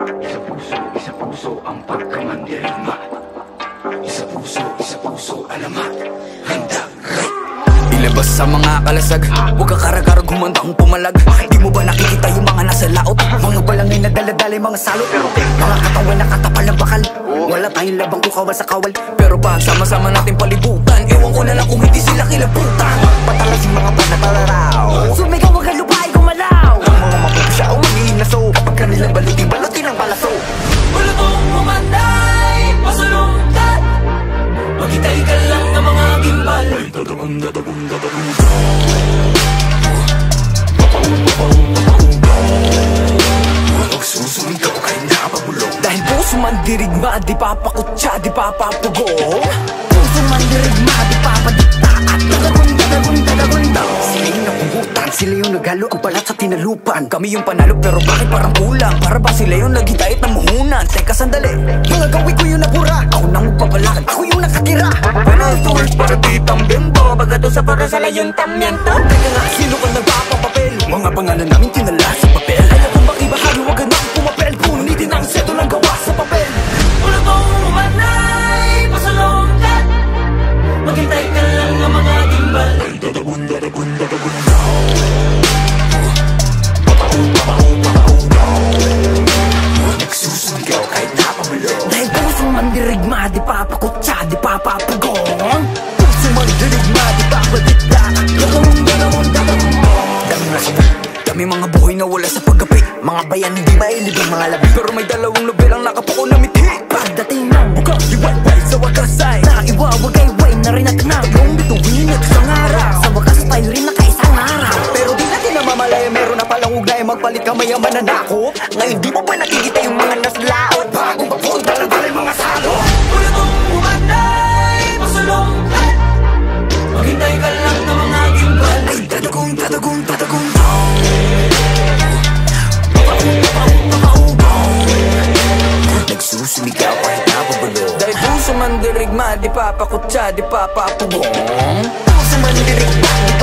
Isa puso ang pagkamandirigma. Isa puso, alamat. Handa, right? Ilabas sa mga kalasag, huwag ka karagarag, humandang pumalag. Di mo ba nakikita yung mga nasa laot? Mga balangay na daladalay, mga salot. Mga katawan na katapal ng bakal. Wala tayong labang kukawal sa kawal. Pero pag sama-sama natin palibutan, ewan ko na lang kung hindi sila kilabutan. Patalas yung mga panatalaraw, sumigaw wag ang lupay gumalaw. Ang mga mapupsya o mag-iinaso, kapag kanilang balutin ang balaso. Balutong umanday, pasalungkat, maghintay ka lang ng mga gimbal. Susumigaw kahit napabulong. Dahil puso man dirigma, di papakutsa, di papapugong. Puso man dirigma, di papadikta, at dagagunda. Sila yung napugutan, sila yung naghalo ang balat sa tinalupan. Kami yung panalo pero bakit parang kulang? Para ba sila yung nagitait ng muhunan? Teka sandali, mga gawi ko yung nabura. Ako nang magpapalakad, ako yung nakatira. Buenos tours para di tambembo, bagato sa para sa layon tamyento. Teka nga, sino ka nagpapapapel? Mga pangalan namin tinala sa papel. Alam kong makibahagi, wag na pumapel. Punitin ang seto lang gawa sa papel. Balutong umanday, pasalungkat, maghintay ka lang ng mga gimbal. Nagsusumigaw kahit napabulong. Dahil puso man dirigma, di papakutsa, di papapugong. Puso man dirigma, di papadikta, dami mga buhay na wala sa paggapi. Mga bayan hindi mailibing mga labi. Pero may dalawang nobel ang nakapuko na mithi. Pagdating ng bukang liwayway sa wakas ay naiwawagayway na rin at na tatlong bituin at isang araw. Sa wakas tayo rin nakaisang araw. Pero di natin namamalaya, meron na palang ugnay. Magpalit ka mayaman na nako. Ngayon di mo ba nakikita yung mga nasa laot? Bagong papunta lang pala yung mga salo. Balutong umanday, pasalungkat, maghintay ka lang ng mga gimbal. Ay tatagong Nagsusumigaw kahit napabulong. dahil puso man dirigma, di papakutsa, di papapugong. Puso man dirigma, di